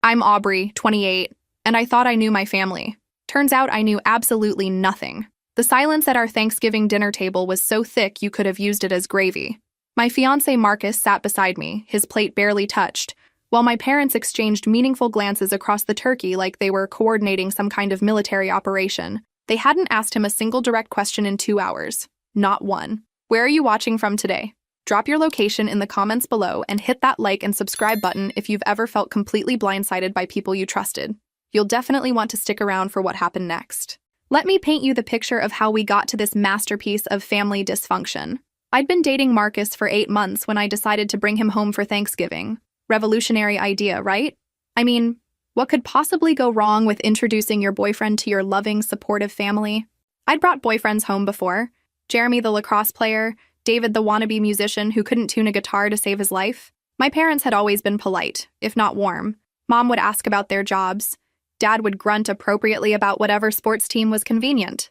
I'm Aubrey, 28, and I thought I knew my family. Turns out I knew absolutely nothing. The silence at our Thanksgiving dinner table was so thick you could have used it as gravy. My fiancé Marcus sat beside me, his plate barely touched, while my parents exchanged meaningful glances across the turkey like they were coordinating some kind of military operation. They hadn't asked him a single direct question in 2 hours. Not one. Where are you watching from today? Drop your location in the comments below and hit that like and subscribe button if you've ever felt completely blindsided by people you trusted. You'll definitely want to stick around for what happened next. Let me paint you the picture of how we got to this masterpiece of family dysfunction. I'd been dating Marcus for 8 months when I decided to bring him home for Thanksgiving. Revolutionary idea, right? I mean, what could possibly go wrong with introducing your boyfriend to your loving, supportive family? I'd brought boyfriends home before. Jeremy the lacrosse player, David the wannabe musician who couldn't tune a guitar to save his life. My parents had always been polite, if not warm. Mom would ask about their jobs. Dad would grunt appropriately about whatever sports team was convenient.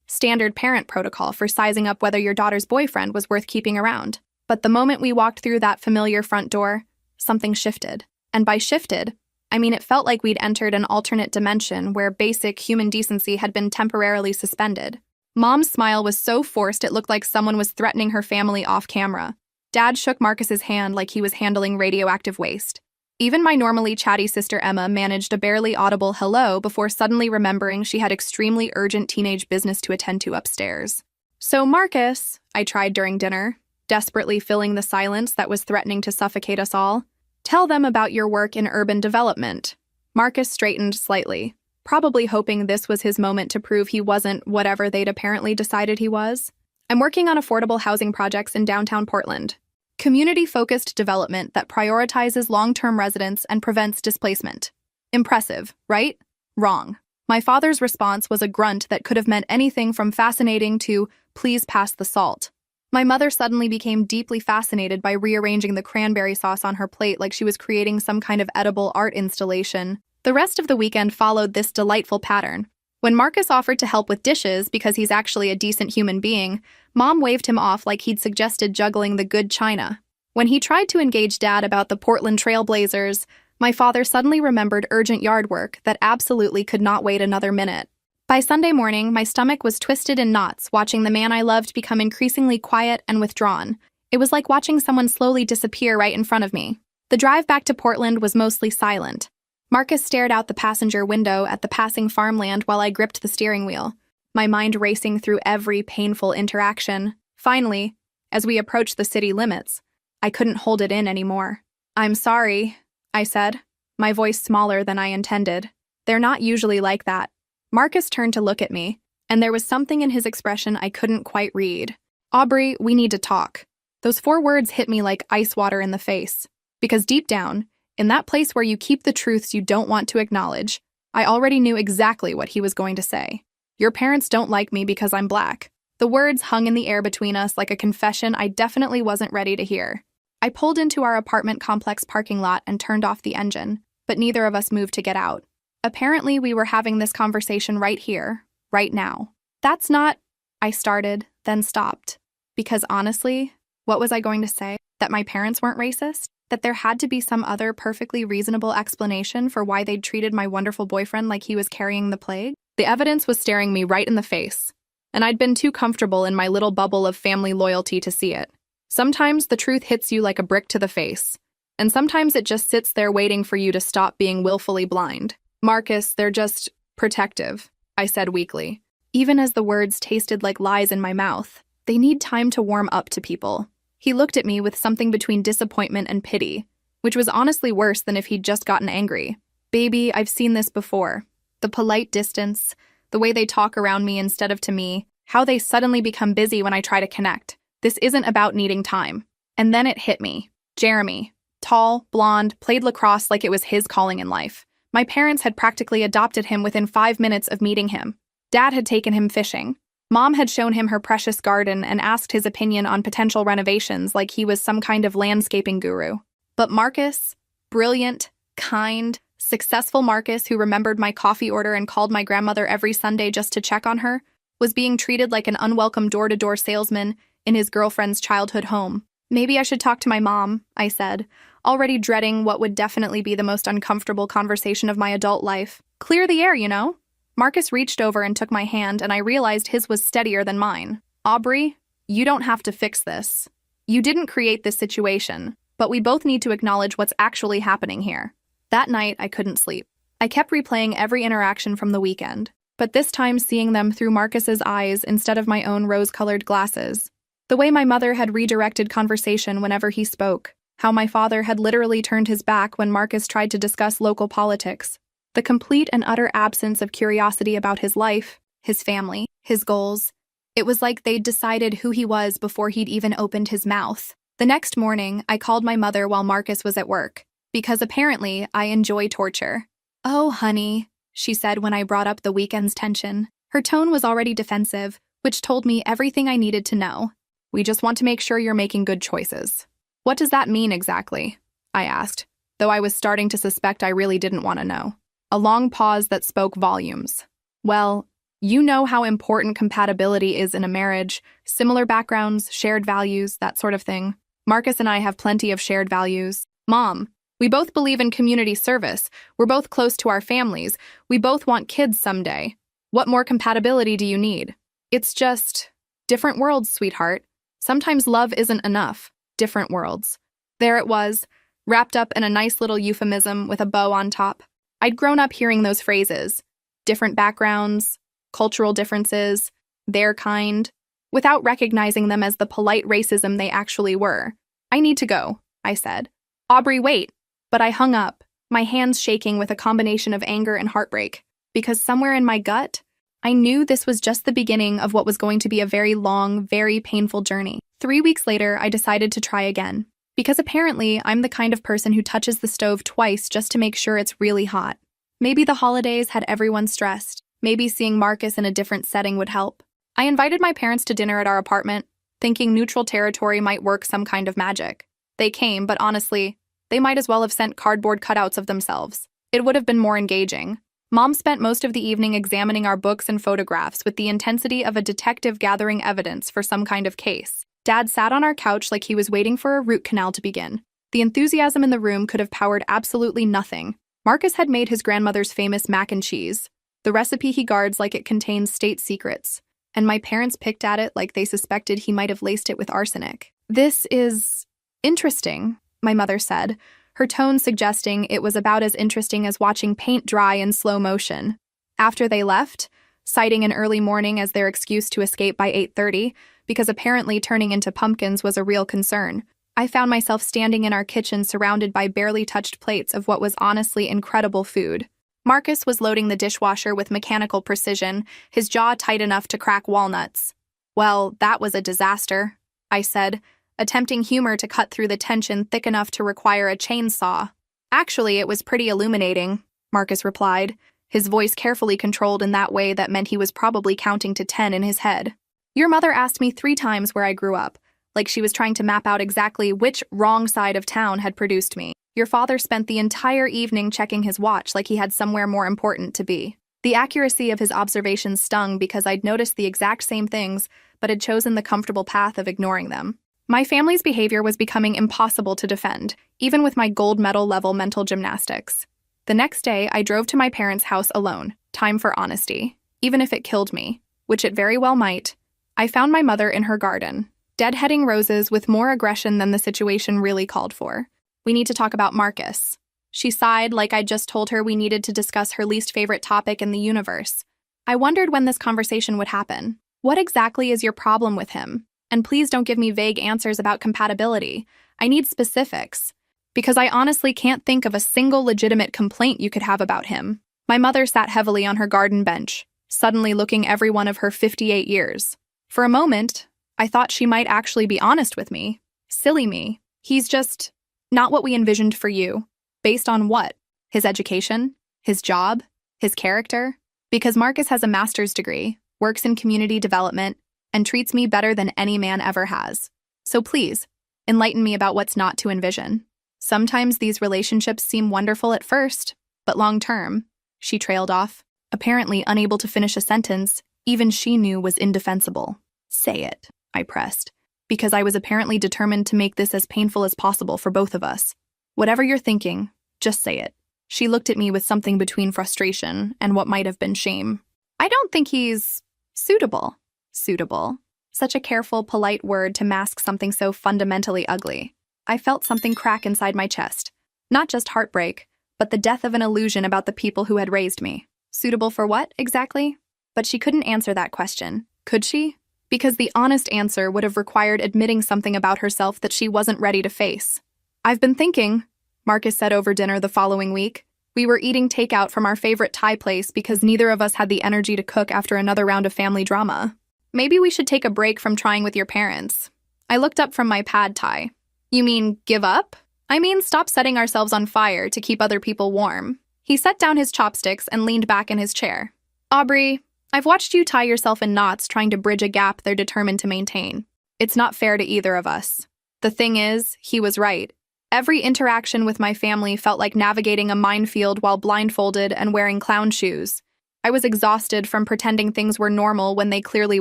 Standard parent protocol for sizing up whether your daughter's boyfriend was worth keeping around. But the moment we walked through that familiar front door, something shifted. And by shifted, I mean it felt like we'd entered an alternate dimension where basic human decency had been temporarily suspended. Mom's smile was so forced it looked like someone was threatening her family off camera. Dad shook Marcus's hand like he was handling radioactive waste. Even my normally chatty sister Emma managed a barely audible hello before suddenly remembering she had extremely urgent teenage business to attend to upstairs. So Marcus, I tried during dinner, desperately filling the silence that was threatening to suffocate us all. Tell them about your work in urban development. Marcus straightened slightly, probably hoping this was his moment to prove he wasn't whatever they'd apparently decided he was. I'm working on affordable housing projects in downtown Portland. Community-focused development that prioritizes long-term residents and prevents displacement. Impressive, right? Wrong. My father's response was a grunt that could have meant anything from fascinating to, please pass the salt. My mother suddenly became deeply fascinated by rearranging the cranberry sauce on her plate like she was creating some kind of edible art installation. The rest of the weekend followed this delightful pattern. When Marcus offered to help with dishes because he's actually a decent human being, Mom waved him off like he'd suggested juggling the good china. When he tried to engage Dad about the Portland Trailblazers, my father suddenly remembered urgent yard work that absolutely could not wait another minute. By Sunday morning, my stomach was twisted in knots watching the man I loved become increasingly quiet and withdrawn. It was like watching someone slowly disappear right in front of me. The drive back to Portland was mostly silent. Marcus stared out the passenger window at the passing farmland while I gripped the steering wheel, my mind racing through every painful interaction. Finally, as we approached the city limits, I couldn't hold it in anymore. "I'm sorry," I said, my voice smaller than I intended. "They're not usually like that." Marcus turned to look at me, and there was something in his expression I couldn't quite read. "Aubrey, we need to talk." Those 4 words hit me like ice water in the face, because deep down, in that place where you keep the truths you don't want to acknowledge, I already knew exactly what he was going to say. "Your parents don't like me because I'm black." The words hung in the air between us like a confession I definitely wasn't ready to hear. I pulled into our apartment complex parking lot and turned off the engine, but neither of us moved to get out. Apparently, we were having this conversation right here, right now. "That's not," I started, then stopped. Because honestly, what was I going to say? That my parents weren't racist? That there had to be some other perfectly reasonable explanation for why they'd treated my wonderful boyfriend like he was carrying the plague? The evidence was staring me right in the face, and I'd been too comfortable in my little bubble of family loyalty to see it. Sometimes the truth hits you like a brick to the face, and sometimes it just sits there waiting for you to stop being willfully blind. "Marcus, they're just protective," I said weakly, even as the words tasted like lies in my mouth. "They need time to warm up to people." He looked at me with something between disappointment and pity, which was honestly worse than if he'd just gotten angry. "Baby, I've seen this before. The polite distance, the way they talk around me instead of to me, how they suddenly become busy when I try to connect. This isn't about needing time." And then it hit me. Jeremy, tall, blonde, played lacrosse like it was his calling in life. My parents had practically adopted him within 5 minutes of meeting him. Dad had taken him fishing. Mom had shown him her precious garden and asked his opinion on potential renovations like he was some kind of landscaping guru. But Marcus, brilliant, kind, successful Marcus who remembered my coffee order and called my grandmother every Sunday just to check on her, was being treated like an unwelcome door-to-door salesman in his girlfriend's childhood home. "Maybe I should talk to my mom," I said, already dreading what would definitely be the most uncomfortable conversation of my adult life. Clear the air, you know? Marcus reached over and took my hand, and I realized his was steadier than mine. Aubrey, you don't have to fix this. You didn't create this situation, but we both need to acknowledge what's actually happening here. That night, I couldn't sleep. I kept replaying every interaction from the weekend, but this time seeing them through Marcus's eyes instead of my own rose-colored glasses. The way my mother had redirected conversation whenever he spoke, how my father had literally turned his back when Marcus tried to discuss local politics, the complete and utter absence of curiosity about his life, his family, his goals. It was like they'd decided who he was before he'd even opened his mouth. The next morning, I called my mother while Marcus was at work, because apparently I enjoy torture. "Oh, honey," she said when I brought up the weekend's tension. Her tone was already defensive, which told me everything I needed to know. "We just want to make sure you're making good choices." "What does that mean exactly?" I asked, though I was starting to suspect I really didn't want to know. A long pause that spoke volumes. "Well, you know how important compatibility is in a marriage, similar backgrounds, shared values, that sort of thing. Marcus and I have plenty of shared values. Mom, we both believe in community service. We're both close to our families. We both want kids someday. What more compatibility do you need? It's just different worlds, sweetheart. Sometimes love isn't enough. Different worlds." There it was, wrapped up in a nice little euphemism with a bow on top. I'd grown up hearing those phrases. Different backgrounds, cultural differences, their kind, without recognizing them as the polite racism they actually were. "I need to go," I said. "Aubrey, wait." But I hung up, my hands shaking with a combination of anger and heartbreak, because somewhere in my gut, I knew this was just the beginning of what was going to be a very long, very painful journey. 3 weeks later, I decided to try again, because apparently I'm the kind of person who touches the stove twice just to make sure it's really hot. Maybe the holidays had everyone stressed. Maybe seeing Marcus in a different setting would help. I invited my parents to dinner at our apartment, thinking neutral territory might work some kind of magic. They came, but honestly, they might as well have sent cardboard cutouts of themselves. It would have been more engaging. Mom spent most of the evening examining our books and photographs with the intensity of a detective gathering evidence for some kind of case. Dad sat on our couch like he was waiting for a root canal to begin. The enthusiasm in the room could have powered absolutely nothing. Marcus had made his grandmother's famous mac and cheese, the recipe he guards like it contains state secrets, and my parents picked at it like they suspected he might have laced it with arsenic. "This is interesting," my mother said, her tone suggesting it was about as interesting as watching paint dry in slow motion. After they left, citing an early morning as their excuse to escape by 8:30, because apparently turning into pumpkins was a real concern, I found myself standing in our kitchen surrounded by barely touched plates of what was honestly incredible food. Marcus was loading the dishwasher with mechanical precision, his jaw tight enough to crack walnuts. "Well, that was a disaster," I said, attempting humor to cut through the tension thick enough to require a chainsaw. "Actually, it was pretty illuminating," Marcus replied, his voice carefully controlled in that way that meant he was probably counting to 10 in his head. "Your mother asked me 3 times where I grew up, like she was trying to map out exactly which wrong side of town had produced me. Your father spent the entire evening checking his watch like he had somewhere more important to be." The accuracy of his observations stung because I'd noticed the exact same things, but had chosen the comfortable path of ignoring them. My family's behavior was becoming impossible to defend, even with my gold medal level mental gymnastics. The next day, I drove to my parents' house alone. Time for honesty. Even if it killed me, which it very well might, I found my mother in her garden, deadheading roses with more aggression than the situation really called for. "We need to talk about Marcus." She sighed like I'd just told her we needed to discuss her least favorite topic in the universe. I wondered when this conversation would happen. "What exactly is your problem with him? And please don't give me vague answers about compatibility. I need specifics, because I honestly can't think of a single legitimate complaint you could have about him." My mother sat heavily on her garden bench, suddenly looking every one of her 58 years. For a moment, I thought she might actually be honest with me. Silly me. "He's just not what we envisioned for you." Based on what? His education? His job? His character? Because Marcus has a master's degree, works in community development, and treats me better than any man ever has. So please, enlighten me about what's not to envision. Sometimes these relationships seem wonderful at first, but long-term, she trailed off, apparently unable to finish a sentence even she knew was indefensible. "Say it," I pressed, because I was apparently determined to make this as painful as possible for both of us. Whatever you're thinking, just say it. She looked at me with something between frustration and what might have been shame. I don't think he's suitable. Suitable. Such a careful, polite word to mask something so fundamentally ugly. I felt something crack inside my chest. Not just heartbreak, but the death of an illusion about the people who had raised me. Suitable for what, exactly? But she couldn't answer that question, could she? Because the honest answer would have required admitting something about herself that she wasn't ready to face. I've been thinking, Marcus said over dinner the following week. We were eating takeout from our favorite Thai place because neither of us had the energy to cook after another round of family drama. Maybe we should take a break from trying with your parents. I looked up from my pad thai. You mean give up? I mean stop setting ourselves on fire to keep other people warm. He set down his chopsticks and leaned back in his chair. Aubrey, I've watched you tie yourself in knots trying to bridge a gap they're determined to maintain. It's not fair to either of us. The thing is, he was right. Every interaction with my family felt like navigating a minefield while blindfolded and wearing clown shoes. I was exhausted from pretending things were normal when they clearly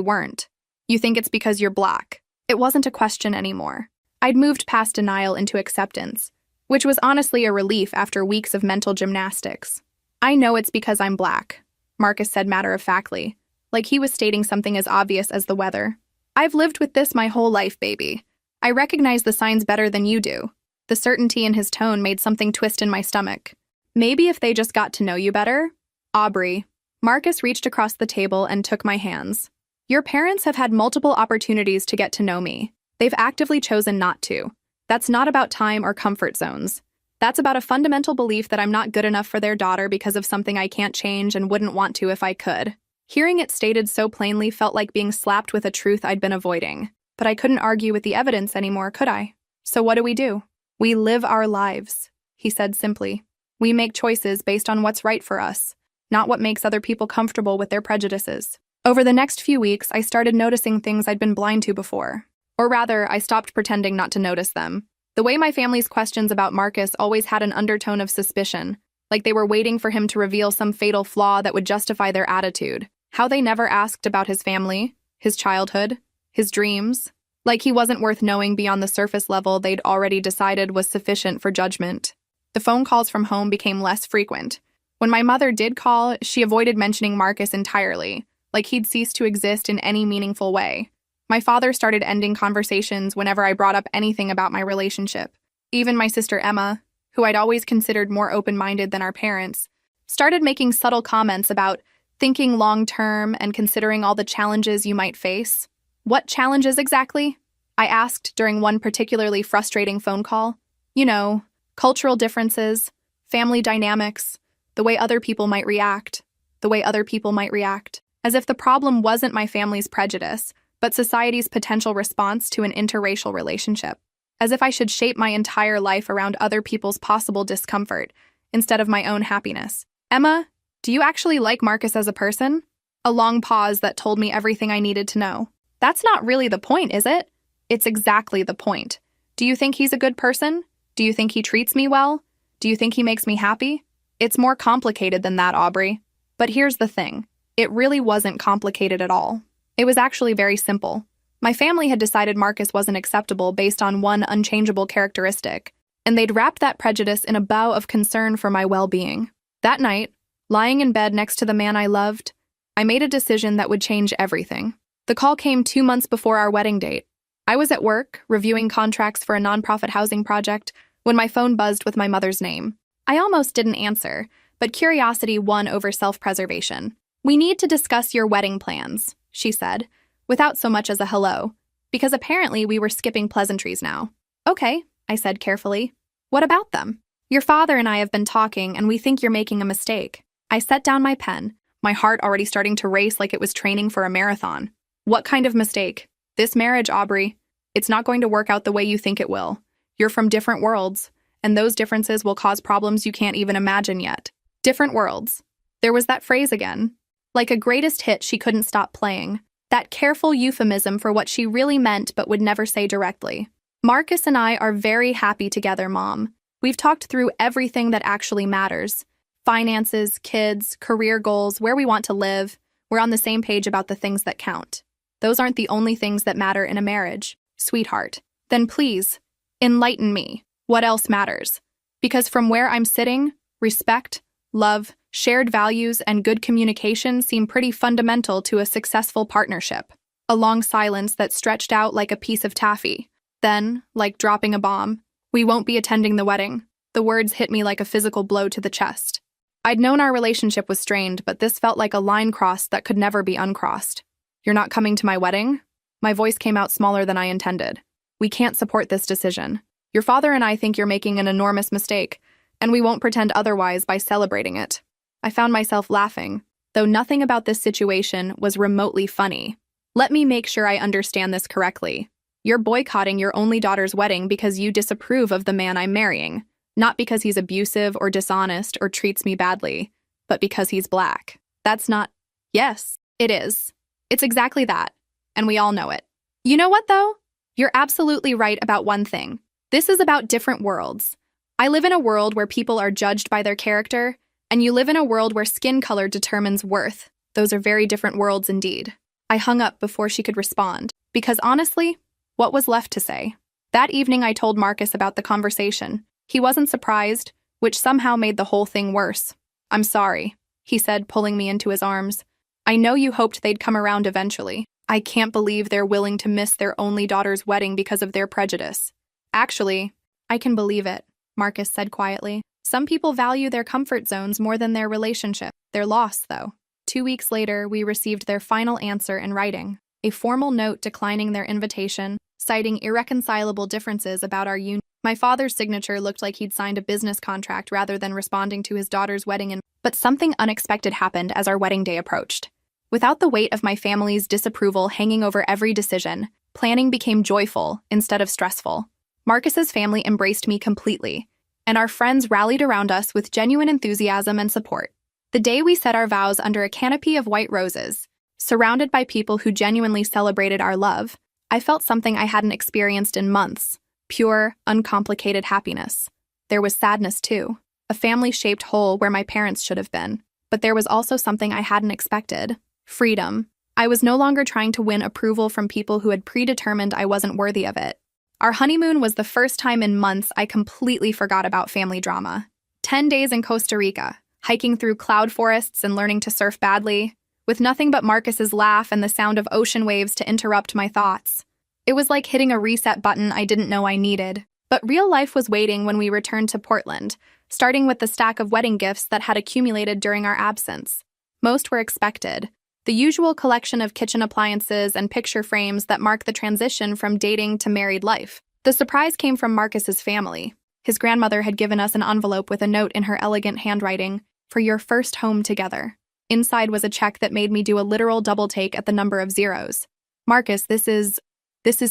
weren't. You think it's because you're black. It wasn't a question anymore. I'd moved past denial into acceptance, which was honestly a relief after weeks of mental gymnastics. I know it's because I'm black, Marcus said matter-of-factly, like he was stating something as obvious as the weather. I've lived with this my whole life, baby. I recognize the signs better than you do. The certainty in his tone made something twist in my stomach. Maybe if they just got to know you better? Aubrey. Marcus reached across the table and took my hands. Your parents have had multiple opportunities to get to know me. They've actively chosen not to. That's not about time or comfort zones. That's about a fundamental belief that I'm not good enough for their daughter because of something I can't change and wouldn't want to if I could. Hearing it stated so plainly felt like being slapped with a truth I'd been avoiding. But I couldn't argue with the evidence anymore, could I? So what do? We live our lives, he said simply. We make choices based on what's right for us, not what makes other people comfortable with their prejudices. Over the next few weeks, I started noticing things I'd been blind to before. Or rather, I stopped pretending not to notice them. The way my family's questions about Marcus always had an undertone of suspicion, like they were waiting for him to reveal some fatal flaw that would justify their attitude. How they never asked about his family, his childhood, his dreams. Like he wasn't worth knowing beyond the surface level they'd already decided was sufficient for judgment. The phone calls from home became less frequent. When my mother did call, she avoided mentioning Marcus entirely, like he'd ceased to exist in any meaningful way. My father started ending conversations whenever I brought up anything about my relationship. Even my sister Emma, who I'd always considered more open-minded than our parents, started making subtle comments about thinking long-term and considering all the challenges you might face. What challenges exactly? I asked during one particularly frustrating phone call. You know, cultural differences, family dynamics, the way other people might react. As if the problem wasn't my family's prejudice, but society's potential response to an interracial relationship. As if I should shape my entire life around other people's possible discomfort, instead of my own happiness. Emma, do you actually like Marcus as a person? A long pause that told me everything I needed to know. That's not really the point, is it? It's exactly the point. Do you think he's a good person? Do you think he treats me well? Do you think he makes me happy? It's more complicated than that, Aubrey. But here's the thing. It really wasn't complicated at all. It was actually very simple. My family had decided Marcus wasn't acceptable based on one unchangeable characteristic, and they'd wrapped that prejudice in a bow of concern for my well-being. That night, lying in bed next to the man I loved, I made a decision that would change everything. The call came 2 months before our wedding date. I was at work, reviewing contracts for a nonprofit housing project, when my phone buzzed with my mother's name. I almost didn't answer, but curiosity won over self-preservation. We need to discuss your wedding plans, she said, without so much as a hello, because apparently we were skipping pleasantries now. Okay, I said carefully. What about them? Your father and I have been talking, and we think you're making a mistake. I set down my pen, my heart already starting to race like it was training for a marathon. What kind of mistake? This marriage, Aubrey. It's not going to work out the way you think it will. You're from different worlds, and those differences will cause problems you can't even imagine yet. Different worlds. There was that phrase again. Like a greatest hit she couldn't stop playing. That careful euphemism for what she really meant but would never say directly. Marcus and I are very happy together, Mom. We've talked through everything that actually matters. Finances, kids, career goals, where we want to live. We're on the same page about the things that count. Those aren't the only things that matter in a marriage, sweetheart. Then please, enlighten me. What else matters? Because from where I'm sitting, respect, love, shared values, and good communication seem pretty fundamental to a successful partnership. A long silence that stretched out like a piece of taffy. Then, like dropping a bomb, "We won't be attending the wedding." The words hit me like a physical blow to the chest. I'd known our relationship was strained, but this felt like a line crossed that could never be uncrossed. "You're not coming to my wedding?" My voice came out smaller than I intended. "We can't support this decision. Your father and I think you're making an enormous mistake, and we won't pretend otherwise by celebrating it." I found myself laughing, though nothing about this situation was remotely funny. "Let me make sure I understand this correctly. You're boycotting your only daughter's wedding because you disapprove of the man I'm marrying, not because he's abusive or dishonest or treats me badly, but because he's black. That's not—" "Yes, it is. It's exactly that, and we all know it. You know what, though? You're absolutely right about one thing. This is about different worlds. I live in a world where people are judged by their character, and you live in a world where skin color determines worth. Those are very different worlds indeed." I hung up before she could respond, because honestly, what was left to say? That evening I told Marcus about the conversation. He wasn't surprised, which somehow made the whole thing worse. "I'm sorry," he said, pulling me into his arms. "I know you hoped they'd come around eventually. I can't believe they're willing to miss their only daughter's wedding because of their prejudice." "Actually, I can believe it," Marcus said quietly. "Some people value their comfort zones more than their relationship. They're lost, though." 2 weeks later, we received their final answer in writing, a formal note declining their invitation, citing irreconcilable differences about our union. My father's signature looked like he'd signed a business contract rather than responding to his daughter's wedding. But something unexpected happened as our wedding day approached. Without the weight of my family's disapproval hanging over every decision, planning became joyful instead of stressful. Marcus's family embraced me completely, and our friends rallied around us with genuine enthusiasm and support. The day we said our vows under a canopy of white roses, surrounded by people who genuinely celebrated our love, I felt something I hadn't experienced in months: pure, uncomplicated happiness. There was sadness, too. A family-shaped hole where my parents should have been. But there was also something I hadn't expected: freedom. I was no longer trying to win approval from people who had predetermined I wasn't worthy of it. Our honeymoon was the first time in months I completely forgot about family drama. 10 days in Costa Rica, hiking through cloud forests and learning to surf badly, with nothing but Marcus's laugh and the sound of ocean waves to interrupt my thoughts. It was like hitting a reset button I didn't know I needed. But real life was waiting when we returned to Portland, starting with the stack of wedding gifts that had accumulated during our absence. Most were expected: the usual collection of kitchen appliances and picture frames that mark the transition from dating to married life. The surprise came from Marcus's family. His grandmother had given us an envelope with a note in her elegant handwriting: "For your first home together." Inside was a check that made me do a literal double take at the number of zeros. "Marcus, this is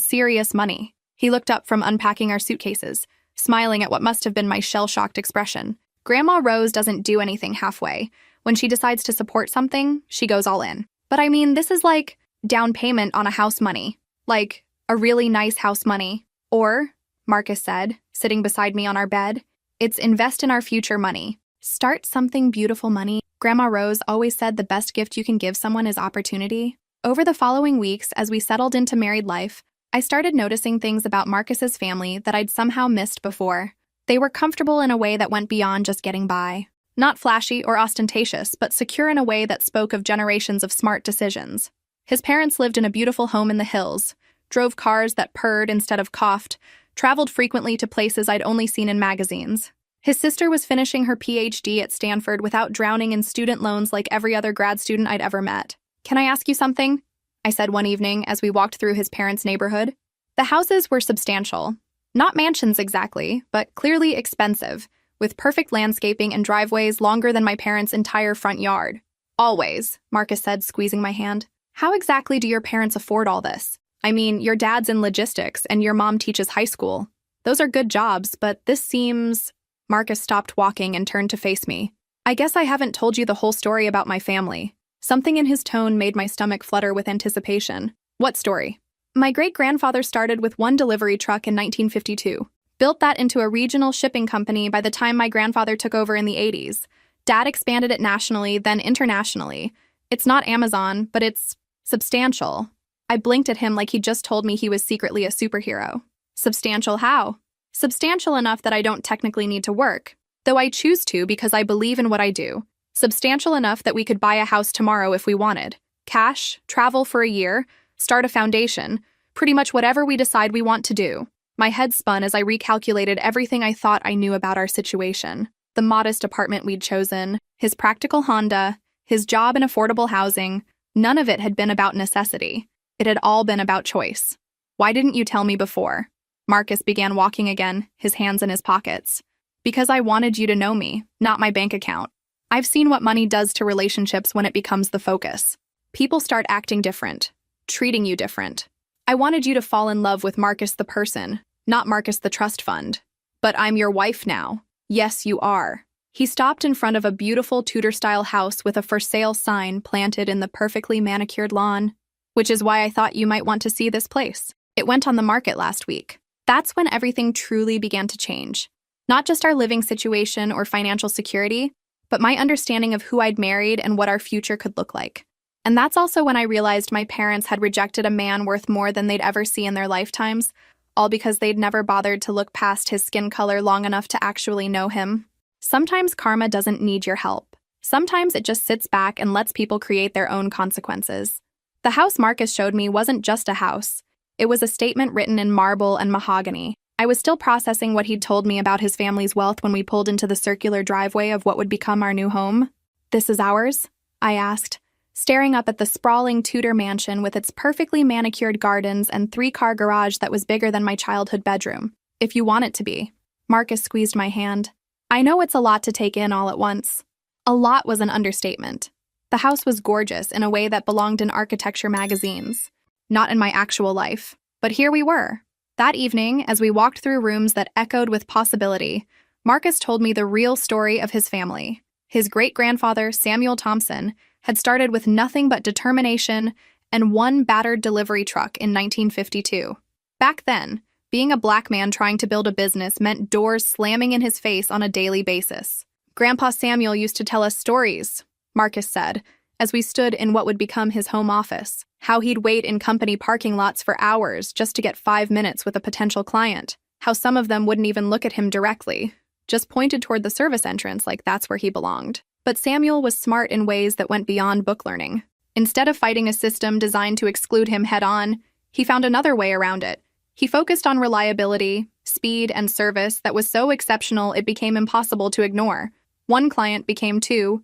serious money." He looked up from unpacking our suitcases, smiling at what must have been my shell-shocked expression. Grandma Rose doesn't do anything halfway. When she decides to support something, she goes all in. "But I mean, this is like down payment on a house money. Like a really nice house money. Or," Marcus said, sitting beside me on our bed, "it's invest in our future money. Start something beautiful money." Grandma Rose always said the best gift you can give someone is opportunity. Over the following weeks, as we settled into married life, I started noticing things about Marcus's family that I'd somehow missed before. They were comfortable in a way that went beyond just getting by. Not flashy or ostentatious, but secure in a way that spoke of generations of smart decisions. His parents lived in a beautiful home in the hills, drove cars that purred instead of coughed, traveled frequently to places I'd only seen in magazines. His sister was finishing her PhD at Stanford without drowning in student loans like every other grad student I'd ever met. "Can I ask you something?" I said one evening as we walked through his parents' neighborhood. The houses were substantial. Not mansions exactly, but clearly expensive, with perfect landscaping and driveways longer than my parents' entire front yard. "Always," Marcus said, squeezing my hand. "How exactly do your parents afford all this? I mean, your dad's in logistics and your mom teaches high school. Those are good jobs, but this seems—" Marcus stopped walking and turned to face me. "I guess I haven't told you the whole story about my family." Something in his tone made my stomach flutter with anticipation. "What story?" "My great-grandfather started with one delivery truck in 1952. Built that into a regional shipping company by the time my grandfather took over in the 80s. Dad expanded it nationally, then internationally. It's not Amazon, but it's substantial." I blinked at him like he just told me he was secretly a superhero. "Substantial how?" Substantial enough that I don't technically need to work, though I choose to because I believe in what I do. Substantial enough that we could buy a house tomorrow if we wanted. Cash, travel for a year, start a foundation, pretty much whatever we decide we want to do. My head spun as I recalculated everything I thought I knew about our situation. The modest apartment we'd chosen, his practical Honda, his job in affordable housing, none of it had been about necessity. It had all been about choice. Why didn't you tell me before? Marcus began walking again, his hands in his pockets. Because I wanted you to know me, not my bank account. I've seen what money does to relationships when it becomes the focus. People start acting different, treating you different. I wanted you to fall in love with Marcus the person, not Marcus the trust fund. But I'm your wife now. Yes, you are. He stopped in front of a beautiful Tudor-style house with a for sale sign planted in the perfectly manicured lawn, which is why I thought you might want to see this place. It went on the market last week. That's when everything truly began to change. Not just our living situation or financial security, but my understanding of who I'd married and what our future could look like. And that's also when I realized my parents had rejected a man worth more than they'd ever see in their lifetimes, all because they'd never bothered to look past his skin color long enough to actually know him. Sometimes karma doesn't need your help. Sometimes it just sits back and lets people create their own consequences. The house Marcus showed me wasn't just a house. It was a statement written in marble and mahogany. I was still processing what he'd told me about his family's wealth when we pulled into the circular driveway of what would become our new home. "This is ours?" I asked, staring up at the sprawling Tudor mansion with its perfectly manicured gardens and three-car garage that was bigger than my childhood bedroom. "If you want it to be." Marcus squeezed my hand. "I know it's a lot to take in all at once." A lot was an understatement. The house was gorgeous in a way that belonged in architecture magazines. Not in my actual life. But here we were. That evening, as we walked through rooms that echoed with possibility, Marcus told me the real story of his family. His great-grandfather, Samuel Thompson, had started with nothing but determination and one battered delivery truck in 1952. Back then, being a black man trying to build a business meant doors slamming in his face on a daily basis. "Grandpa Samuel used to tell us stories," Marcus said, as we stood in what would become his home office. How he'd wait in company parking lots for hours just to get 5 minutes with a potential client. How some of them wouldn't even look at him directly, just pointed toward the service entrance like that's where he belonged. But Samuel was smart in ways that went beyond book learning. Instead of fighting a system designed to exclude him head-on, he found another way around it. He focused on reliability, speed, and service that was so exceptional it became impossible to ignore. One client became two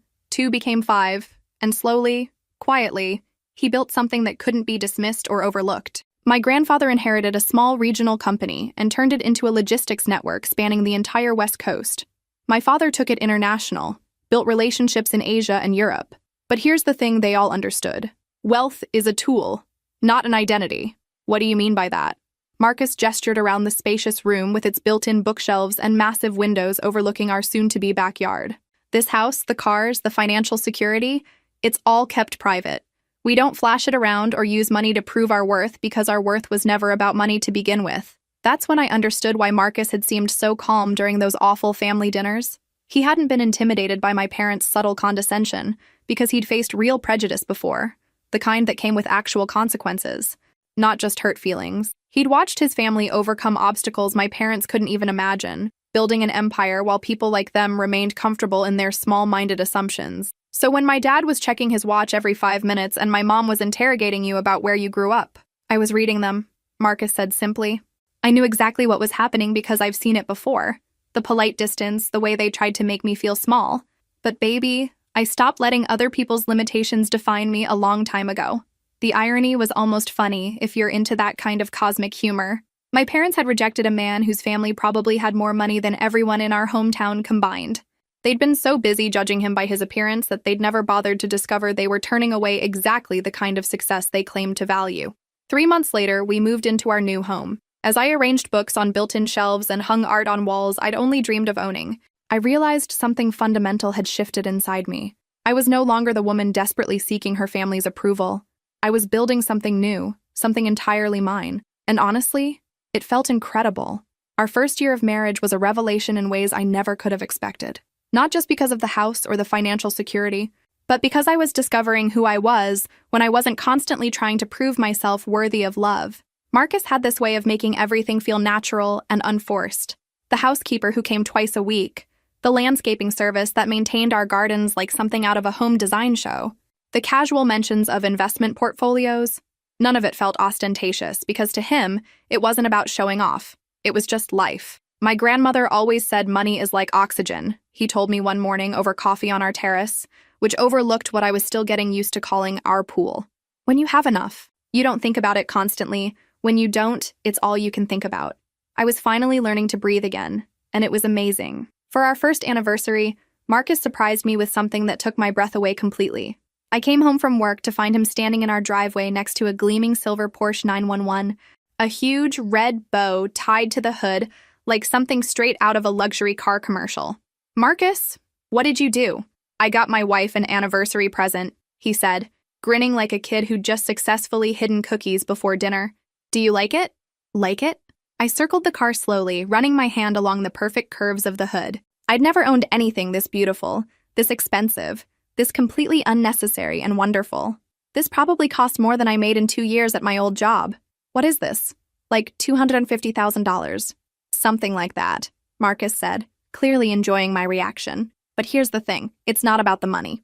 became 5, and slowly, quietly, he built something that couldn't be dismissed or overlooked. My grandfather inherited a small regional company and turned it into a logistics network spanning the entire West Coast. My father took it international, built relationships in Asia and Europe. But here's the thing they all understood. Wealth is a tool, not an identity. What do you mean by that? Marcus gestured around the spacious room with its built-in bookshelves and massive windows overlooking our soon-to-be backyard. This house, the cars, the financial security, it's all kept private. We don't flash it around or use money to prove our worth because our worth was never about money to begin with. That's when I understood why Marcus had seemed so calm during those awful family dinners. He hadn't been intimidated by my parents' subtle condescension because he'd faced real prejudice before, the kind that came with actual consequences, not just hurt feelings. He'd watched his family overcome obstacles my parents couldn't even imagine, building an empire while people like them remained comfortable in their small-minded assumptions. So when my dad was checking his watch every 5 minutes and my mom was interrogating you about where you grew up, I was reading them, Marcus said simply. I knew exactly what was happening because I've seen it before. The polite distance, the way they tried to make me feel small. But baby, I stopped letting other people's limitations define me a long time ago. The irony was almost funny if you're into that kind of cosmic humor. My parents had rejected a man whose family probably had more money than everyone in our hometown combined. They'd been so busy judging him by his appearance that they'd never bothered to discover they were turning away exactly the kind of success they claimed to value. 3 months later, we moved into our new home. As I arranged books on built-in shelves and hung art on walls I'd only dreamed of owning, I realized something fundamental had shifted inside me. I was no longer the woman desperately seeking her family's approval. I was building something new, something entirely mine. And honestly, it felt incredible. Our first year of marriage was a revelation in ways I never could have expected. Not just because of the house or the financial security, but because I was discovering who I was when I wasn't constantly trying to prove myself worthy of love. Marcus had this way of making everything feel natural and unforced. the housekeeper who came twice a week, the landscaping service that maintained our gardens like something out of a home design show, the casual mentions of investment portfolios. None of it felt ostentatious because to him, it wasn't about showing off. It was just life. My grandmother always said money is like oxygen, he told me one morning over coffee on our terrace, which overlooked what I was still getting used to calling our pool. When you have enough, you don't think about it constantly. When you don't, it's all you can think about. I was finally learning to breathe again, and it was amazing. For our first anniversary, Marcus surprised me with something that took my breath away completely. I came home from work to find him standing in our driveway next to a gleaming silver Porsche 911, a huge red bow tied to the hood like something straight out of a luxury car commercial. "Marcus, what did you do?" "I got my wife an anniversary present," he said, grinning like a kid who'd just successfully hidden cookies before dinner. "Do you like it?" "Like it?" I circled the car slowly, running my hand along the perfect curves of the hood. I'd never owned anything this beautiful, this expensive, this completely unnecessary and wonderful. This probably cost more than I made in 2 years at my old job. "What is this?" "Like $250,000. "Something like that," Marcus said, clearly enjoying my reaction. "But here's the thing, it's not about the money.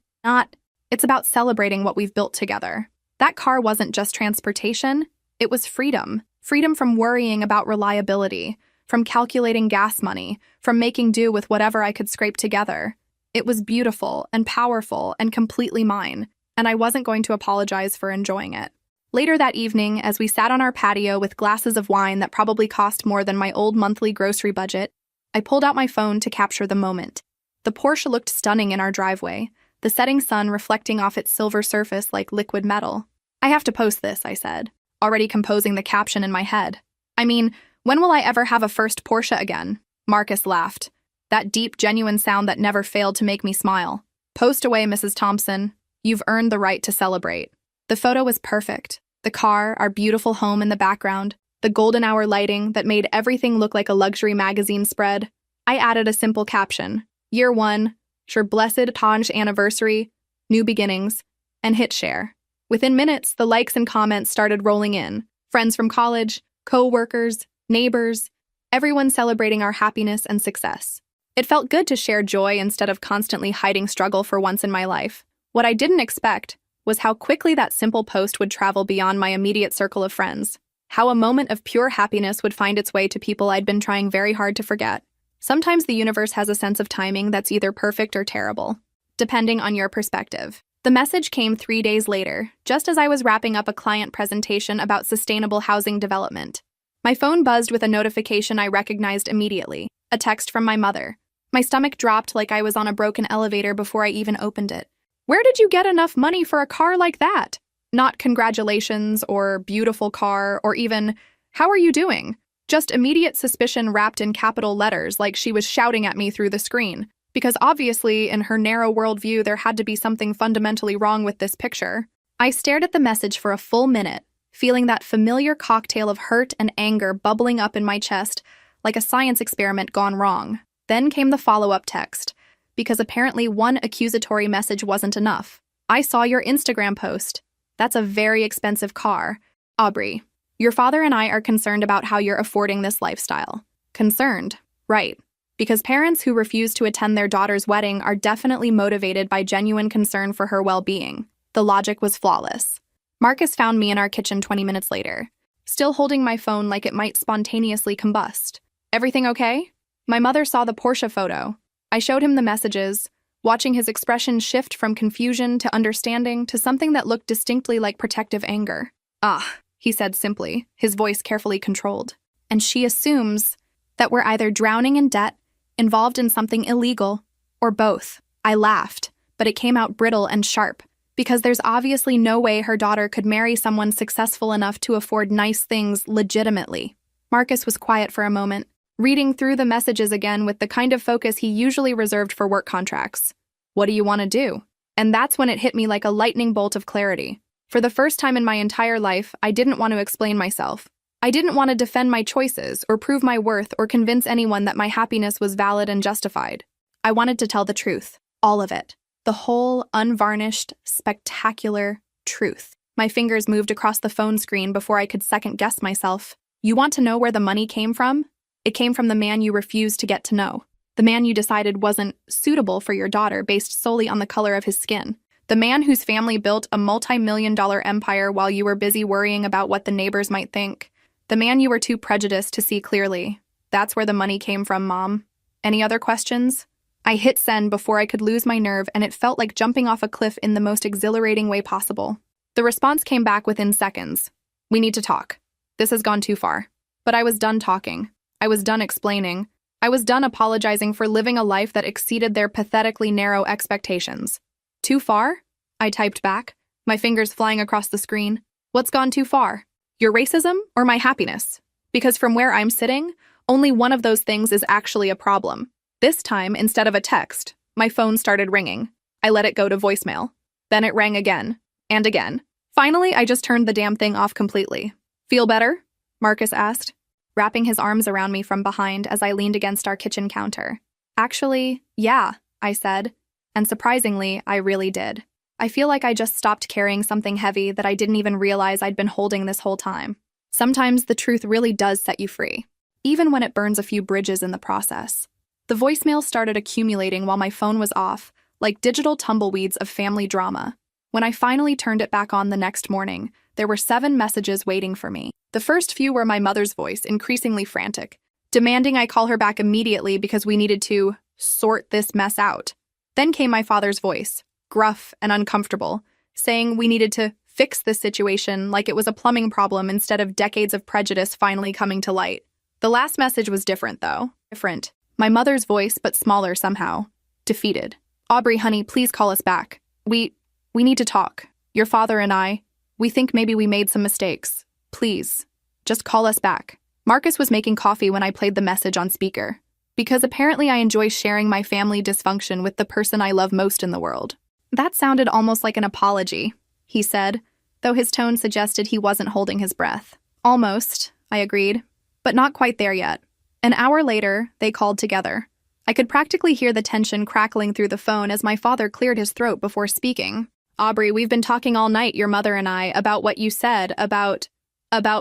It's about celebrating what we've built together. That car wasn't just transportation, it was freedom. Freedom from worrying about reliability, from calculating gas money, from making do with whatever I could scrape together. It was beautiful and powerful and completely mine, and I wasn't going to apologize for enjoying it." Later that evening, as we sat on our patio with glasses of wine that probably cost more than my old monthly grocery budget, I pulled out my phone to capture the moment. The Porsche looked stunning in our driveway, the setting sun reflecting off its silver surface like liquid metal. "I have to post this," I said, already composing the caption in my head. "I mean, when will I ever have a first Porsche again?" Marcus laughed, that deep, genuine sound that never failed to make me smile. "Post away, Mrs. Thompson. You've earned the right to celebrate." The photo was perfect. The car, our beautiful home in the background, the golden hour lighting that made everything look like a luxury magazine spread. I added a simple caption, "Year 1, your blessed Tanj anniversary, new beginnings," and hit share. Within minutes, the likes and comments started rolling in. Friends from college, co-workers, neighbors, everyone celebrating our happiness and success. It felt good to share joy instead of constantly hiding struggle for once in my life. What I didn't expect was how quickly that simple post would travel beyond my immediate circle of friends. How a moment of pure happiness would find its way to people I'd been trying very hard to forget. Sometimes the universe has a sense of timing that's either perfect or terrible, depending on your perspective. The message came 3 days later, just as I was wrapping up a client presentation about sustainable housing development. My phone buzzed with a notification I recognized immediately, a text from my mother. My stomach dropped like I was on a broken elevator before I even opened it. "Where did you get enough money for a car like that?" Not congratulations or beautiful car or even, "How are you doing?" Just immediate suspicion wrapped in capital letters like she was shouting at me through the screen. Because obviously, in her narrow worldview, there had to be something fundamentally wrong with this picture. I stared at the message for a full minute, feeling that familiar cocktail of hurt and anger bubbling up in my chest like a science experiment gone wrong. Then came the follow-up text, because apparently one accusatory message wasn't enough. "I saw your Instagram post. That's a very expensive car. Aubrey, your father and I are concerned about how you're affording this lifestyle." Concerned, right. Because parents who refuse to attend their daughter's wedding are definitely motivated by genuine concern for her well-being. The logic was flawless. Marcus found me in our kitchen 20 minutes later, still holding my phone like it might spontaneously combust. "Everything okay?" My mother saw the Porsche photo. I showed him the messages, watching his expression shift from confusion to understanding to something that looked distinctly like protective anger. "Ah," he said simply, his voice carefully controlled. "And she assumes that we're either drowning in debt, involved in something illegal, or both." I laughed, but it came out brittle and sharp, because there's obviously no way her daughter could marry someone successful enough to afford nice things legitimately. Marcus was quiet for a moment, reading through the messages again with the kind of focus he usually reserved for work contracts. "What do you want to do?" And that's when it hit me like a lightning bolt of clarity. For the first time in my entire life, I didn't want to explain myself. I didn't want to defend my choices or prove my worth or convince anyone that my happiness was valid and justified. I wanted to tell the truth, all of it. The whole, unvarnished, spectacular truth. My fingers moved across the phone screen before I could second-guess myself. "You want to know where the money came from?" It came from the man you refused to get to know. The man you decided wasn't suitable for your daughter based solely on the color of his skin. The man whose family built a multi-million-dollar empire while you were busy worrying about what the neighbors might think. The man you were too prejudiced to see clearly. That's where the money came from, Mom. Any other questions? I hit send before I could lose my nerve, and it felt like jumping off a cliff in the most exhilarating way possible. The response came back within seconds. We need to talk. This has gone too far. But I was done talking. I was done explaining. I was done apologizing for living a life that exceeded their pathetically narrow expectations. Too far? I typed back, my fingers flying across the screen. What's gone too far? Your racism or my happiness? Because from where I'm sitting, only one of those things is actually a problem. This time, instead of a text, my phone started ringing. I let it go to voicemail. Then it rang again. And again. Finally, I just turned the damn thing off completely. Feel better? Marcus asked, wrapping his arms around me from behind as I leaned against our kitchen counter. Actually, yeah, I said. And surprisingly, I really did. I feel like I just stopped carrying something heavy that I didn't even realize I'd been holding this whole time. Sometimes the truth really does set you free, even when it burns a few bridges in the process. The voicemail started accumulating while my phone was off, like digital tumbleweeds of family drama. When I finally turned it back on the next morning, there were 7 messages waiting for me. The first few were my mother's voice, increasingly frantic, demanding I call her back immediately because we needed to sort this mess out. Then came my father's voice, gruff and uncomfortable, saying we needed to fix this situation like it was a plumbing problem instead of decades of prejudice finally coming to light. The last message was different, though. Different. My mother's voice, but smaller somehow. Defeated. Aubrey, honey, please call us back. We need to talk. Your father and I, we think maybe we made some mistakes. Please, just call us back. Marcus was making coffee when I played the message on speaker, because apparently I enjoy sharing my family dysfunction with the person I love most in the world. That sounded almost like an apology, he said, though his tone suggested he wasn't holding his breath. Almost, I agreed, but not quite there yet. An hour later, they called together. I could practically hear the tension crackling through the phone as my father cleared his throat before speaking. Aubrey, we've been talking all night, your mother and I, about what you said about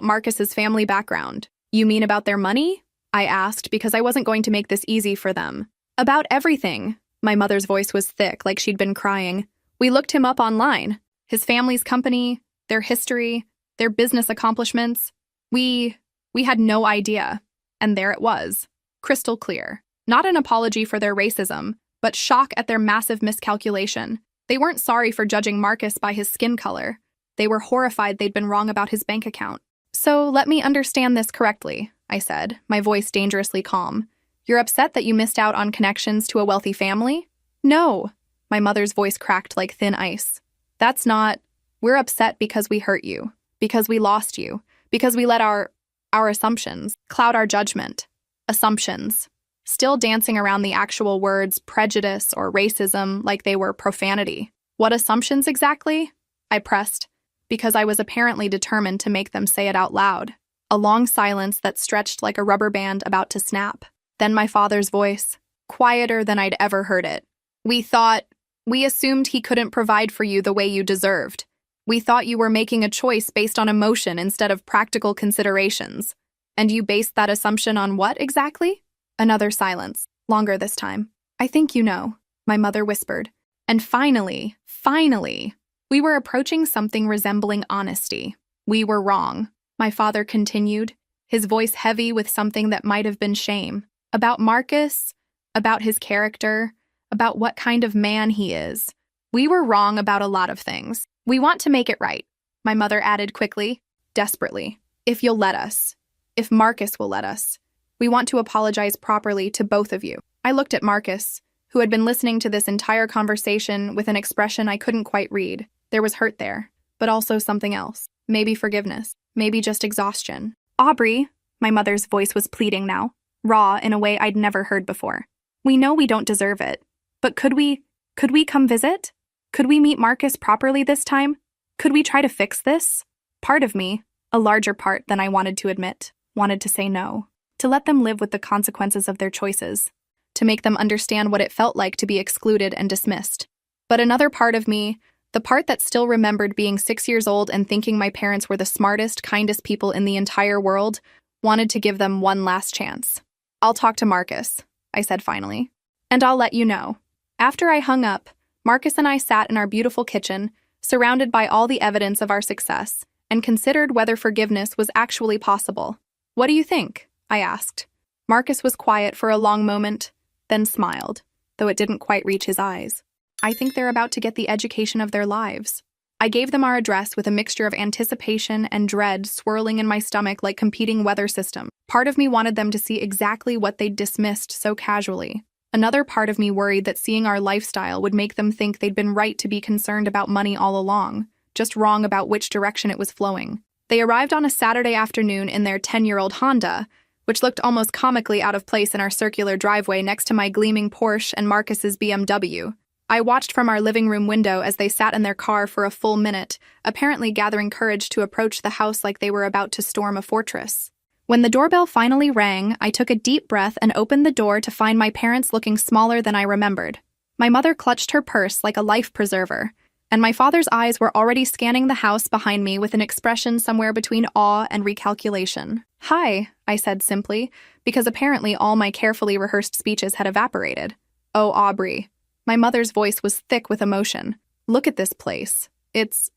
Marcus's family background. You mean about their money? I asked because I wasn't going to make this easy for them. About everything. My mother's voice was thick, like she'd been crying. We looked him up online. His family's company, their history, their business accomplishments. We had no idea. And there it was. Crystal clear. Not an apology for their racism, but shock at their massive miscalculation. They weren't sorry for judging Marcus by his skin color. They were horrified they'd been wrong about his bank account. So let me understand this correctly, I said, my voice dangerously calm. You're upset that you missed out on connections to a wealthy family? No. My mother's voice cracked like thin ice. That's not. We're upset because we hurt you, because we lost you, because we let our assumptions cloud our judgment. Assumptions. Still dancing around the actual words prejudice or racism like they were profanity. What assumptions exactly? I pressed, because I was apparently determined to make them say it out loud. A long silence that stretched like a rubber band about to snap. Then my father's voice, quieter than I'd ever heard it. We assumed he couldn't provide for you the way you deserved. We thought you were making a choice based on emotion instead of practical considerations. And you based that assumption on what exactly? Another silence, longer this time. I think you know, my mother whispered. And finally, we were approaching something resembling honesty. We were wrong, my father continued, his voice heavy with something that might have been shame. About Marcus, about his character, about what kind of man he is. We were wrong about a lot of things. We want to make it right, my mother added quickly, desperately. If you'll let us. If Marcus will let us. We want to apologize properly to both of you. I looked at Marcus, who had been listening to this entire conversation with an expression I couldn't quite read. There was hurt there, but also something else. Maybe forgiveness. Maybe just exhaustion. Aubrey, my mother's voice was pleading now, raw in a way I'd never heard before. We know we don't deserve it, but could we come visit? Could we meet Marcus properly this time? Could we try to fix this? Part of me, a larger part than I wanted to admit, wanted to say no. To let them live with the consequences of their choices. To make them understand what it felt like to be excluded and dismissed. But another part of me, the part that still remembered being 6 years old and thinking my parents were the smartest, kindest people in the entire world, wanted to give them one last chance. I'll talk to Marcus, I said finally. And I'll let you know. After I hung up, Marcus and I sat in our beautiful kitchen, surrounded by all the evidence of our success, and considered whether forgiveness was actually possible. What do you think? I asked. Marcus was quiet for a long moment, then smiled, though it didn't quite reach his eyes. I think they're about to get the education of their lives. I gave them our address with a mixture of anticipation and dread swirling in my stomach like competing weather systems. Part of me wanted them to see exactly what they'd dismissed so casually. Another part of me worried that seeing our lifestyle would make them think they'd been right to be concerned about money all along, just wrong about which direction it was flowing. They arrived on a Saturday afternoon in their 10-year-old Honda, which looked almost comically out of place in our circular driveway next to my gleaming Porsche and Marcus's BMW. I watched from our living room window as they sat in their car for a full minute, apparently gathering courage to approach the house like they were about to storm a fortress. When the doorbell finally rang, I took a deep breath and opened the door to find my parents looking smaller than I remembered. My mother clutched her purse like a life preserver, and my father's eyes were already scanning the house behind me with an expression somewhere between awe and recalculation. "Hi," I said simply, because apparently all my carefully rehearsed speeches had evaporated. "Oh, Aubrey." My mother's voice was thick with emotion. "Look at this place. It's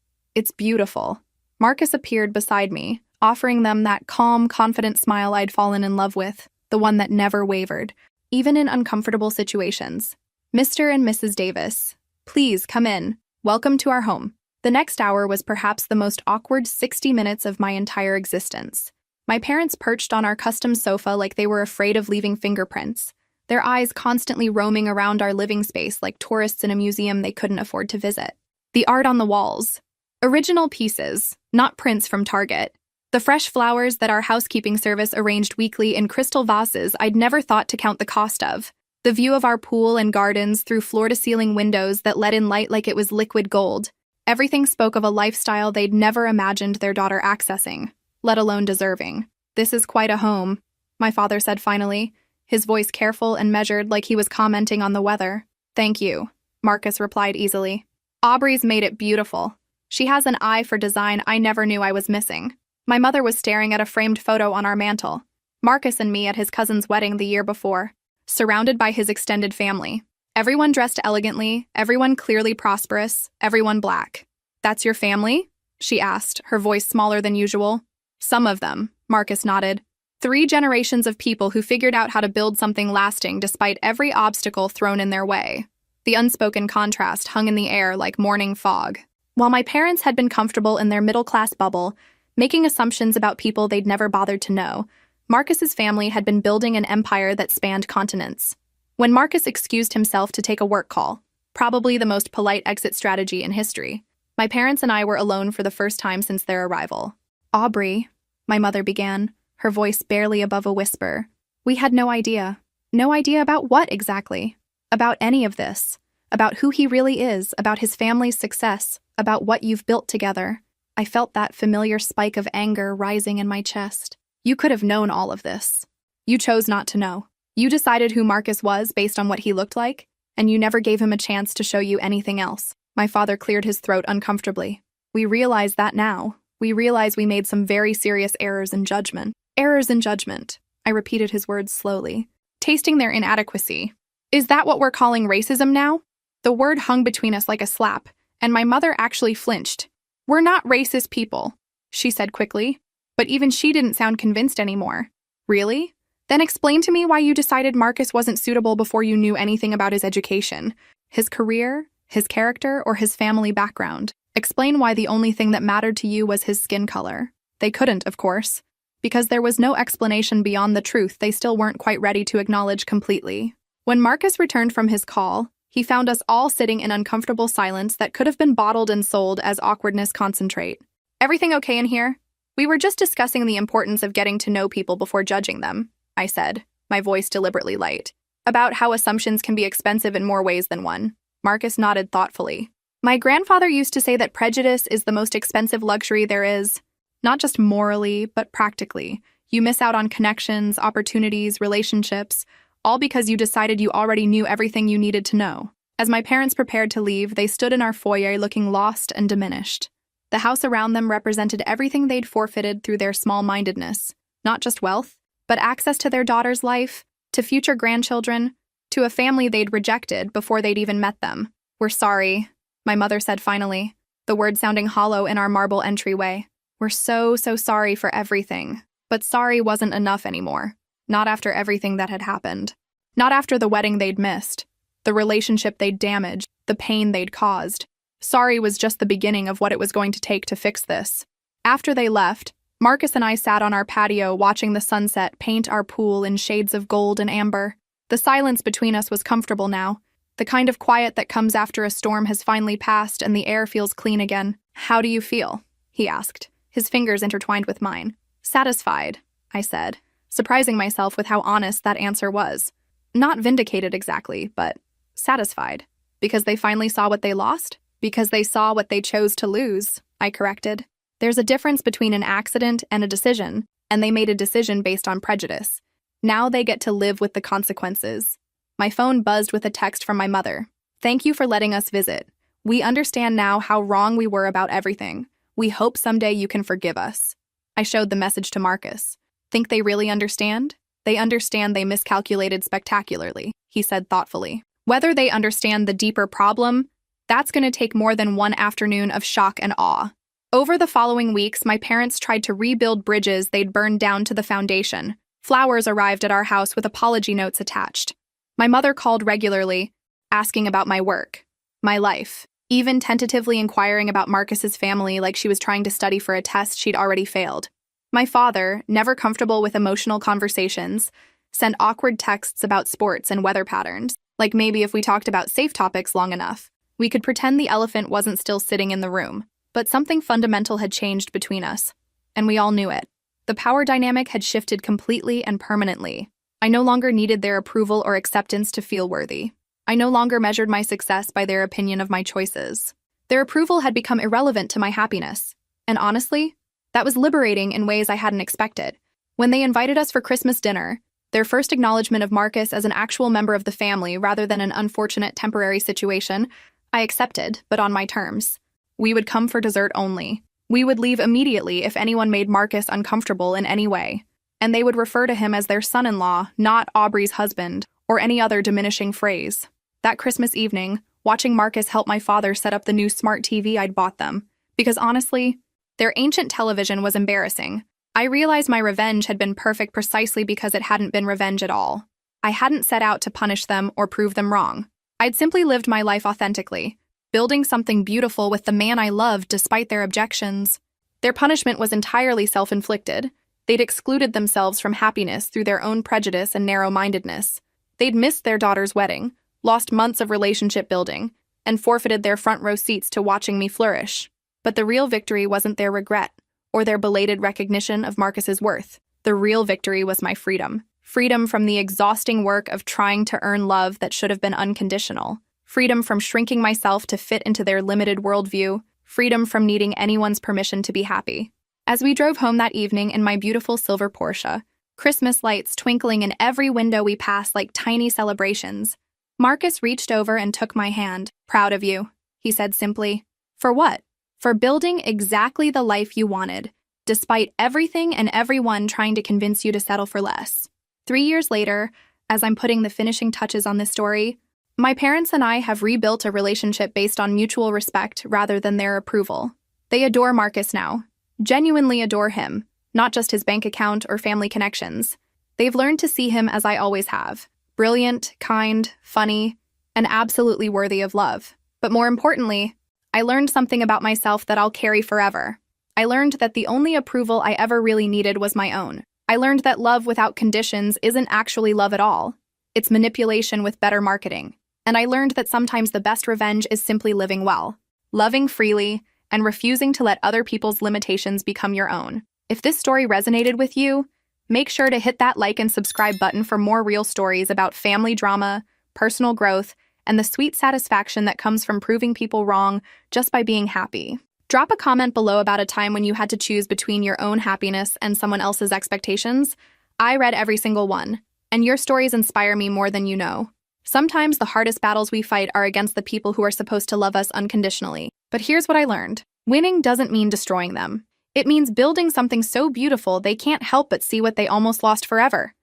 beautiful." Marcus appeared beside me, offering them that calm, confident smile I'd fallen in love with, the one that never wavered, even in uncomfortable situations. "Mr. and Mrs. Davis, please come in. Welcome to our home." The next hour was perhaps the most awkward 60 minutes of my entire existence. My parents perched on our custom sofa like they were afraid of leaving fingerprints, their eyes constantly roaming around our living space like tourists in a museum they couldn't afford to visit. The art on the walls. Original pieces, not prints from Target. The fresh flowers that our housekeeping service arranged weekly in crystal vases I'd never thought to count the cost of. The view of our pool and gardens through floor-to-ceiling windows that let in light like it was liquid gold. Everything spoke of a lifestyle they'd never imagined their daughter accessing, let alone deserving. "This is quite a home," my father said finally, his voice careful and measured like he was commenting on the weather. "Thank you," Marcus replied easily. "Aubrey's made it beautiful. She has an eye for design I never knew I was missing." My mother was staring at a framed photo on our mantel, Marcus and me at his cousin's wedding the year before, surrounded by his extended family. Everyone dressed elegantly, everyone clearly prosperous, everyone black. "That's your family?" she asked, her voice smaller than usual. "Some of them," Marcus nodded. 3 generations of people who figured out how to build something lasting despite every obstacle thrown in their way. The unspoken contrast hung in the air like morning fog. While my parents had been comfortable in their middle-class bubble, making assumptions about people they'd never bothered to know, Marcus's family had been building an empire that spanned continents. When Marcus excused himself to take a work call, probably the most polite exit strategy in history, my parents and I were alone for the first time since their arrival. "Aubrey," my mother began, her voice barely above a whisper. "We had no idea. No idea about what exactly? About any of this. About who he really is, about his family's success, about what you've built together." I felt that familiar spike of anger rising in my chest. "You could have known all of this. You chose not to know. You decided who Marcus was based on what he looked like, and you never gave him a chance to show you anything else." My father cleared his throat uncomfortably. "We realize that now. We realize we made some very serious errors in judgment." "Errors in judgment," I repeated his words slowly, tasting their inadequacy. "Is that what we're calling racism now?" The word hung between us like a slap, and my mother actually flinched. "We're not racist people," she said quickly, but even she didn't sound convinced anymore. "Really? Then explain to me why you decided Marcus wasn't suitable before you knew anything about his education, his career, his character, or his family background. Explain why the only thing that mattered to you was his skin color." They couldn't, of course, because there was no explanation beyond the truth they still weren't quite ready to acknowledge completely. When Marcus returned from his call, he found us all sitting in uncomfortable silence that could have been bottled and sold as awkwardness concentrate. "Everything okay in here? We were just discussing the importance of getting to know people before judging them," I said, my voice deliberately light. "About how assumptions can be expensive in more ways than one." Marcus nodded thoughtfully. "My grandfather used to say that prejudice is the most expensive luxury there is. Not just morally, but practically. You miss out on connections, opportunities, relationships, all because you decided you already knew everything you needed to know." As my parents prepared to leave, they stood in our foyer looking lost and diminished. The house around them represented everything they'd forfeited through their small-mindedness. Not just wealth, but access to their daughter's life, to future grandchildren, to a family they'd rejected before they'd even met them. "We're sorry," my mother said finally, the word sounding hollow in our marble entryway. "We're so sorry for everything." But sorry wasn't enough anymore. Not after everything that had happened. Not after the wedding they'd missed, the relationship they'd damaged, the pain they'd caused. Sorry was just the beginning of what it was going to take to fix this. After they left, Marcus and I sat on our patio watching the sunset paint our pool in shades of gold and amber. The silence between us was comfortable now. The kind of quiet that comes after a storm has finally passed and the air feels clean again. "How do you feel?" he asked, his fingers intertwined with mine. "Satisfied," I said, surprising myself with how honest that answer was. Not vindicated exactly, but satisfied. Because they finally saw what they lost? Because they saw what they chose to lose, I corrected. There's a difference between an accident and a decision, and they made a decision based on prejudice. Now they get to live with the consequences. My phone buzzed with a text from my mother. "Thank you for letting us visit. We understand now how wrong we were about everything. We hope someday you can forgive us." I showed the message to Marcus. "Think they really understand?" "They understand they miscalculated spectacularly," he said thoughtfully. "Whether they understand the deeper problem, that's going to take more than one afternoon of shock and awe." Over the following weeks, my parents tried to rebuild bridges they'd burned down to the foundation. Flowers arrived at our house with apology notes attached. My mother called regularly, asking about my work, my life, even tentatively inquiring about Marcus's family like she was trying to study for a test she'd already failed. My father, never comfortable with emotional conversations, sent awkward texts about sports and weather patterns, like maybe if we talked about safe topics long enough, we could pretend the elephant wasn't still sitting in the room. But something fundamental had changed between us, and we all knew it. The power dynamic had shifted completely and permanently. I no longer needed their approval or acceptance to feel worthy. I no longer measured my success by their opinion of my choices. Their approval had become irrelevant to my happiness. And honestly, that was liberating in ways I hadn't expected. When they invited us for Christmas dinner, their first acknowledgement of Marcus as an actual member of the family rather than an unfortunate temporary situation, I accepted, but on my terms. We would come for dessert only. We would leave immediately if anyone made Marcus uncomfortable in any way. And they would refer to him as their son-in-law, not Aubrey's husband, or any other diminishing phrase. That Christmas evening, watching Marcus help my father set up the new smart TV I'd bought them. Because honestly, their ancient television was embarrassing. I realized my revenge had been perfect precisely because it hadn't been revenge at all. I hadn't set out to punish them or prove them wrong. I'd simply lived my life authentically, building something beautiful with the man I loved despite their objections. Their punishment was entirely self-inflicted. They'd excluded themselves from happiness through their own prejudice and narrow-mindedness. They'd missed their daughter's wedding, lost months of relationship building, and forfeited their front-row seats to watching me flourish. But the real victory wasn't their regret, or their belated recognition of Marcus's worth. The real victory was my freedom. Freedom from the exhausting work of trying to earn love that should have been unconditional. Freedom from shrinking myself to fit into their limited worldview. Freedom from needing anyone's permission to be happy. As we drove home that evening in my beautiful silver Porsche, Christmas lights twinkling in every window we passed like tiny celebrations, Marcus reached over and took my hand. "Proud of you," he said simply. "For what?" "For building exactly the life you wanted, despite everything and everyone trying to convince you to settle for less." 3 years later, as I'm putting the finishing touches on this story, my parents and I have rebuilt a relationship based on mutual respect rather than their approval. They adore Marcus now, genuinely adore him, not just his bank account or family connections. They've learned to see him as I always have, brilliant, kind, funny, and absolutely worthy of love. But more importantly, I learned something about myself that I'll carry forever. I learned that the only approval I ever really needed was my own. I learned that love without conditions isn't actually love at all. It's manipulation with better marketing. And I learned that sometimes the best revenge is simply living well, loving freely, and refusing to let other people's limitations become your own. If this story resonated with you, make sure to hit that like and subscribe button for more real stories about family drama, personal growth, and the sweet satisfaction that comes from proving people wrong just by being happy. Drop a comment below about a time when you had to choose between your own happiness and someone else's expectations. I read every single one, and your stories inspire me more than you know. Sometimes the hardest battles we fight are against the people who are supposed to love us unconditionally. But here's what I learned. Winning doesn't mean destroying them. It means building something so beautiful they can't help but see what they almost lost forever.